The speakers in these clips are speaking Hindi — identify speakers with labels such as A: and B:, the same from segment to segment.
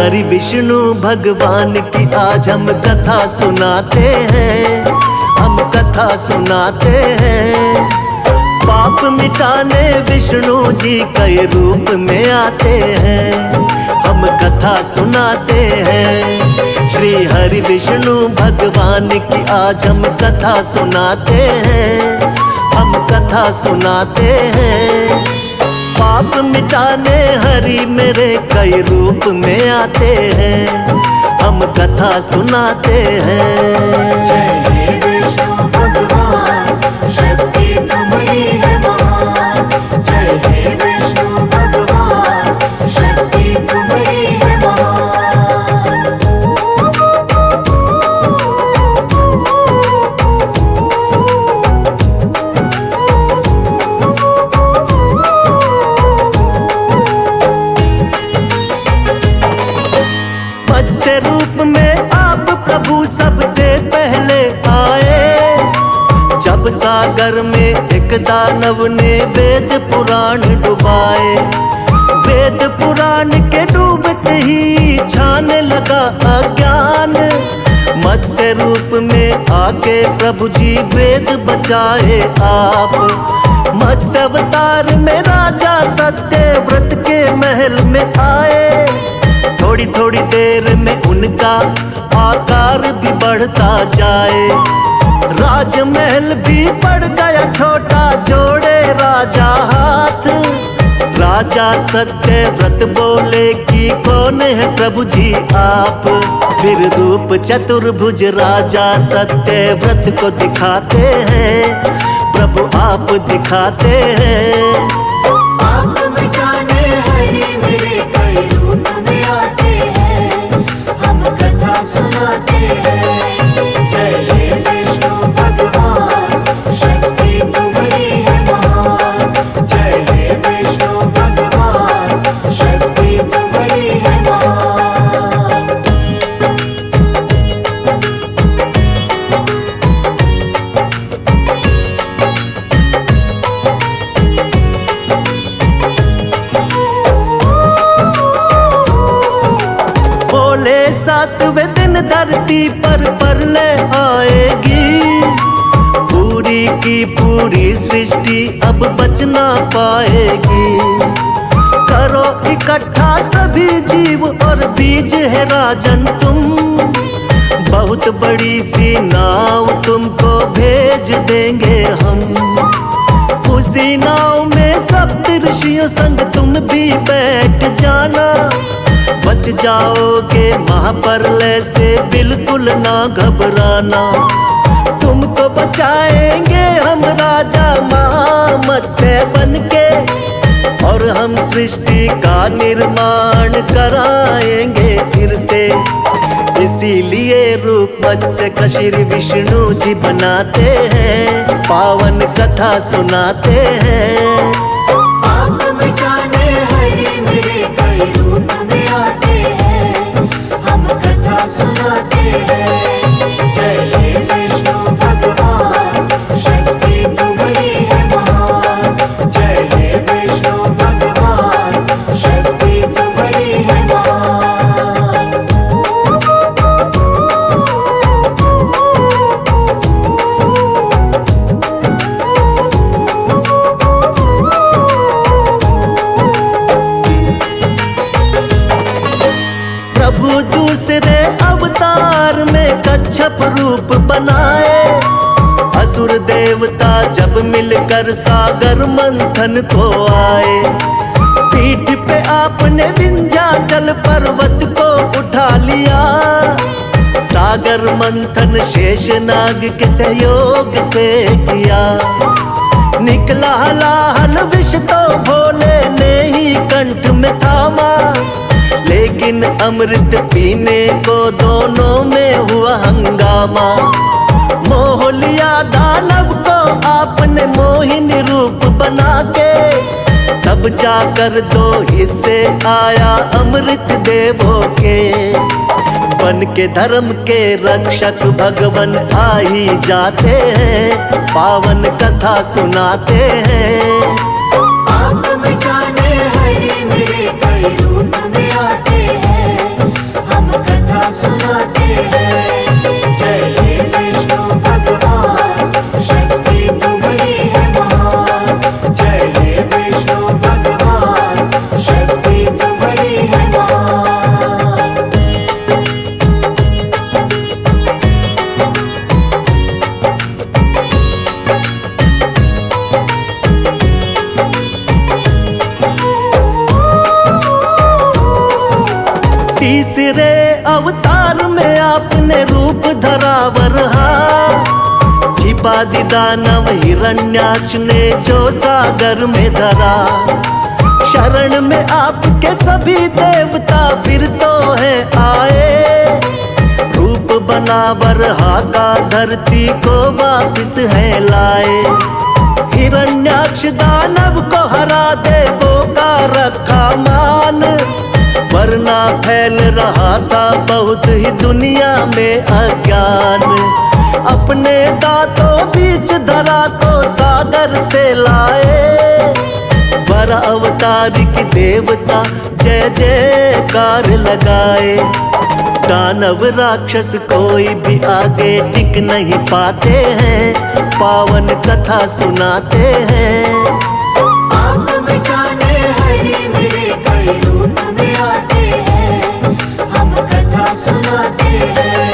A: हरि विष्णु भगवान की आज हम कथा सुनाते हैं, हम कथा सुनाते हैं। पाप मिटाने विष्णु जी कई रूप में आते हैं, हम कथा सुनाते हैं। श्री हरि विष्णु भगवान की आज हम कथा सुनाते हैं, हम कथा सुनाते हैं। पाप मिटाने हरि मेरे कई रूप में आते हैं, हम कथा सुनाते हैं।
B: जय हे विष्णु भगवान, शक्ति तुम्हारी है महान। जय हे विष्णु भगवान, शक्ति तुम्हारी है महान।
A: मत्स्य रूप में आप प्रभु सबसे पहले आए, जब सागर में एक दानव ने वेद पुराण डुबाए। वेद पुराण के डूबते ही छाने लगा अज्ञान, मत्स्य रूप में आके प्रभु जी वेद बचाए आप। मत्स्य अवतार में राजा सत्यव्रत के महल में आए, थोड़ी थोड़ी देर में उनका आकार भी बढ़ता जाए। राजमहल भी बढ़ गया छोटा, जोड़े राजा हाथ। राजा सत्यव्रत बोले कि कौन है प्रभु जी आप। फिर रूप चतुर्भुज राजा सत्यव्रत को दिखाते हैं, प्रभु आप दिखाते हैं।
B: पाप मिटाने हरि मेरे कई रूप में आते हैं, हम कथा सुनाते हैं। जय हे विष्णु भगवान, शक्ति तुम्हारी है महान। जय हे विष्णु भगवान, शक्ति तुम्हारी है महान।
A: बोले सातवें दिन धरती पर प्रलय आएगी, पूरी की पूरी सृष्टि अब बच ना पाएगी। करो इकट्ठा सभी जीव और बीज है राजन तुम, बहुत बड़ी सी नाव तुमको भेज देंगे हम। उसी नाव में सप्त ऋषियों संग तुम भी बैठ जाना, बच जाओगे महाप्रलय से बिल्कुल ना घबराना। तुमको बचाएंगे हम राजा मत्स्य बनके, और हम सृष्टि का निर्माण कराएंगे फिर से। इसीलिए रूप मत्स्य का श्री विष्णु जी बनाते हैं, पावन कथा सुनाते हैं।
B: पाप मिटाने हरि मेरे कई रूप में आते हैं, हम कथा सुनाते हैं। जय हे विष्णु भगवान, शक्ति तुम्हारी है महान। जय हे विष्णु भगवान, शक्ति तुम्हारी है महान।
A: प्रभु दूसरे अवतार में कच्छप रूप बनाए, असुर देवता जब मिलकर सागर मंथन को आए। पीठ पे आपने विंध्याचल पर्वत को उठा लिया, सागर मंथन शेषनाग के सहयोग से किया। निकला हलाहल विष तो भोले ने ही कंठ में थामा, लेकिन अमृत पीने को दोनों में हुआ हंगामा। मोह लिया दानव को आपने मोहिनी रूप बना के, तब जाकर दो हिस्से आया अमृत देवों के। बन के धर्म के रक्षक भगवन आ ही जाते हैं, पावन कथा सुनाते हैं।
B: पाप मिटाने हरि मेरे कई रूप में आते हैं,
A: अवतार में आपने रूप धरा वरहा, छिपा दी दानव हिरण्याक्ष ने जो सागर में धरा। शरण में आपके सभी देवता फिर तो है आए, रूप बना वरहा का धरती को वापिस है लाए। हिरण्याक्ष दानव को हरा देवों का रखा मान, वरना फैल रहा था बहुत ही दुनिया में अज्ञान। अपने दांतों बीच धरा को सागर से लाए, वर अवतार की देवता जय जयकार लगाए। दानव राक्षस कोई भी आगे टिक नहीं पाते हैं, पावन कथा सुनाते हैं।
B: आप मिटाने हरि मेरे कई रूप में आते हैं, हम कथा सुनाते हैं।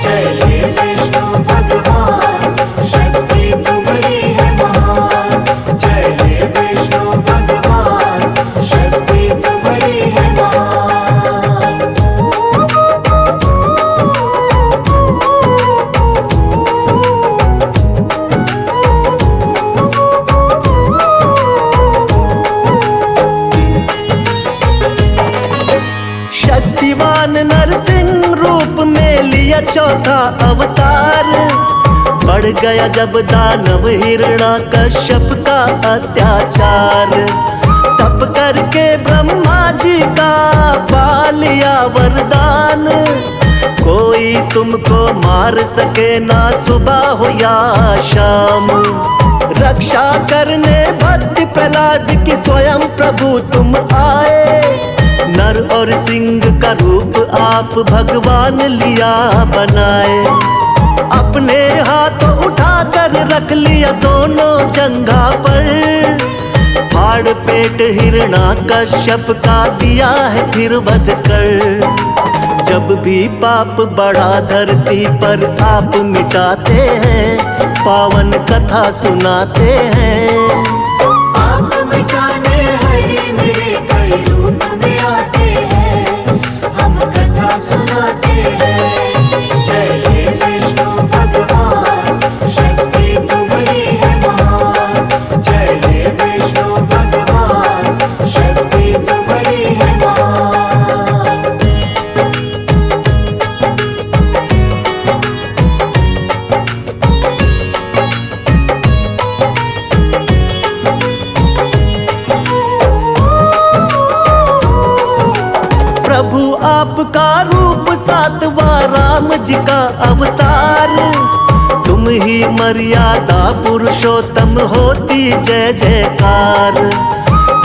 B: जय हे विष्णु भगवान, शक्ति तुम्हारी है महान। जय हे विष्णु भगवान, शक्ति तुम्हारी है महान।
A: शक्तिवान नरसिंह रूप में लिया चौथा अवतार, बढ़ गया जब दानव हिरण्याकश्यप का अत्याचार। तप करके ब्रह्मा जी का पा लिया वरदान, कोई तुमको मार सके ना सुबह हो या शाम। रक्षा करने भक्त प्रहलाद की स्वयं प्रभु तुम आए, नर और सिंह का रूप आप भगवान लिया बनाए। अपने हाथों उठाकर रख लिया दोनों जंघा पर, फाड़ पेट हिरण्याकश्यप का दिया है फिर वध कर। जब भी पाप बढ़ा धरती पर आप मिटाते हैं, पावन कथा सुनाते हैं।
B: आप मिटाने हरि मेरे कई रूप में आते हैं, हम कथा सुनाते हैं। जय हे विष्णु भगवान, शक्ति तुम्हारी है महान। जय हे विष्णु भगवान, शक्ति तुम्हारी है महान।
A: प्रभु आपका रूप सातवां राम जी का अवतार, तुम ही मर्यादा पुरुषोत्तम होती जय जयकार।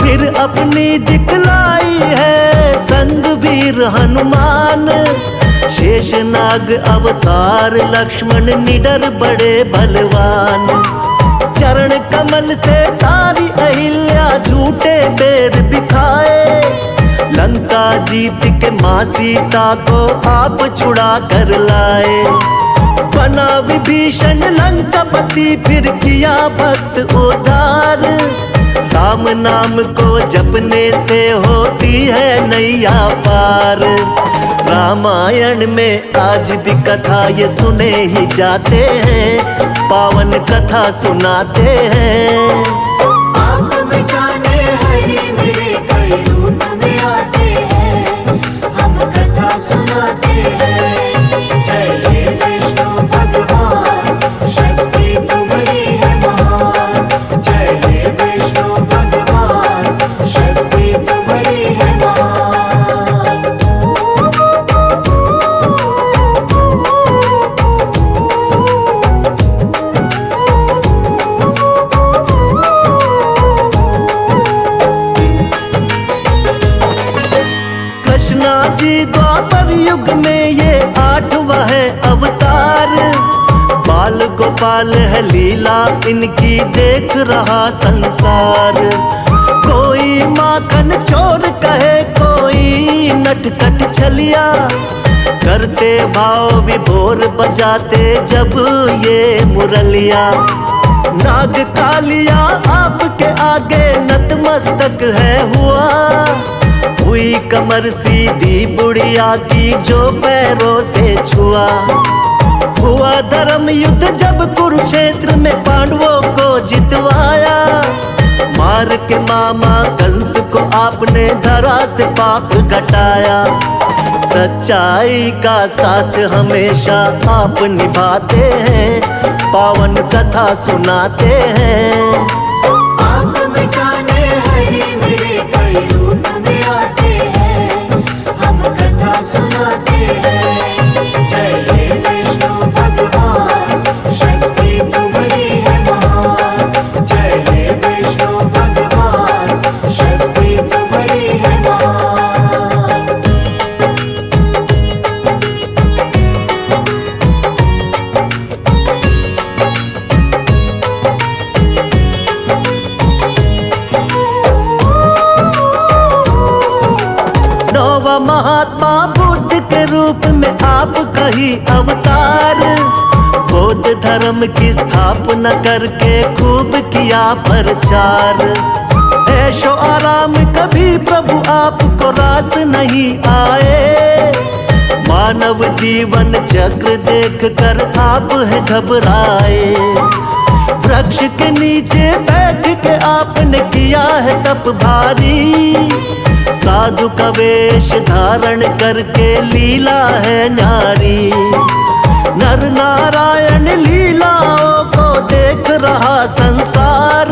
A: फिर अपनी दिखलाई है संग वीर हनुमान, शेषनाग अवतार लक्ष्मण निडर बड़े बलवान। चरण कमल से तारी अहिल्या झूठे बेर बिखाए, लंका जीत के माँ सीता को आप छुड़ा कर लाए। बना विभीषण लंकापति फिर किया भक्त उद्धार, राम नाम को जपने से होती है नैया पार। रामायण में आज भी कथा ये सुने ही जाते हैं, पावन कथा सुनाते हैं।
B: आप मिटाने हरि मेरे कई रूप में आते हैं, हम कथा सुनाते हैं। जय हे विष्णु भगवान, शक्ति तुम्हारी है महान। जय हे विष्णु भगवान, शक्ति तुम्हारी है महान।
A: कृष्णा जी द्वापर युग में ये 8वां है अवतार, बाल गोपाल है लीला इनकी देख रहा संसार। कोई माखन चोर कहे कोई नटखट छलिया, करते भाव विभोर बजाते जब ये मुरलिया। नाग कालिया आपके आगे नतमस्तक है हुआ, हुई कमर सीधी बुढ़िया की जो पैरों से छुआ। हुआ धर्म युद्ध जब कुरुक्षेत्र में पांडवों को जितवाया। मार के मामा कंस को आपने धरा से पाप घटाया। सच्चाई का साथ हमेशा आप निभाते हैं, पावन कथा सुनाते हैं।
B: आप मिटाने हरि मेरे कई रूप में आते हैं, हम कथा सुनाते हैं। जय हे विष्णु भगवान, शक्ति तुम्हारी है महान। जय हे विष्णु भगवान, शक्ति तुम्हारी है महान।
A: नौवा महात्मा बुद्ध के रूप में आप कही अवतार। बौद्ध धर्म की स्थापना करके खूब किया प्रचार। ऐशो आराम कभी प्रभु आपको रास नहीं आए। मानव जीवन चक्र देख कर आप है घबराए। वृक्ष के नीचे बैठ के आपने किया है तप भारी। साधु का वेश धारण करके लीला है नारी। नर नारायण लीलाओं को देख रहा संसार।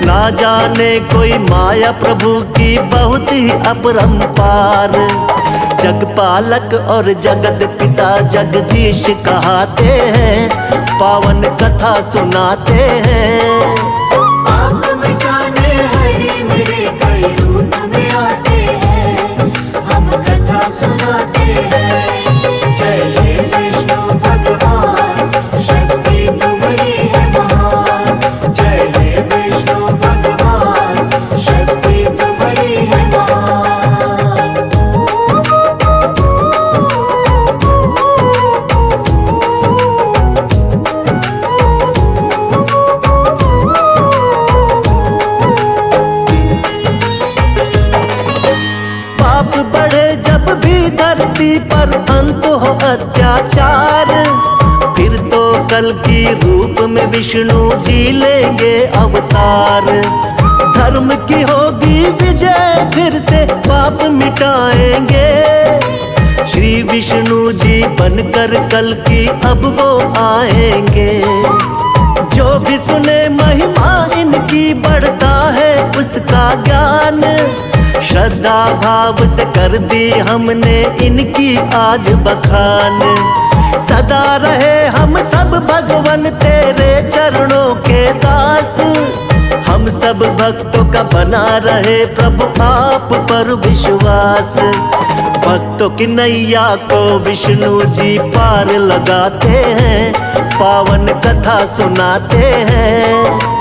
A: ना जाने कोई माया प्रभु की बहुत ही अपरंपार। जगपालक और जगत पिता जगदीश कहाते हैं, पावन कथा सुनाते हैं।
B: आप मिटाने हरि मेरे कई रूप में आते हैं, हम कथा सुनाते हैं। जय हे विष्णु भगवान, शक्ति तुम्हारी है महान। जय हे विष्णु भगवान, शक्ति तुम्हारी है महान।
A: पाप बढ़े जब भी धरती पर अंत हो अत्याचार। फिर तो कल की रूप में विष्णु जी लेंगे अवतार। धर्म की होगी विजय, फिर से पाप मिटाएंगे। श्री विष्णु जी बनकर कल की अब वो आएंगे। जो भी सुने महिमा इनकी बढ़ता है उसका ज्ञान। श्रद्धा भाव से कर दी हमने इनकी आज बखान। सदा रहे हम सब भगवन तेरे चरणों के दास। हम सब भक्तों का बना रहे प्रभु आप पर विश्वास। भक्तों की नैया को विष्णु जी पार लगाते हैं, पावन कथा सुनाते हैं।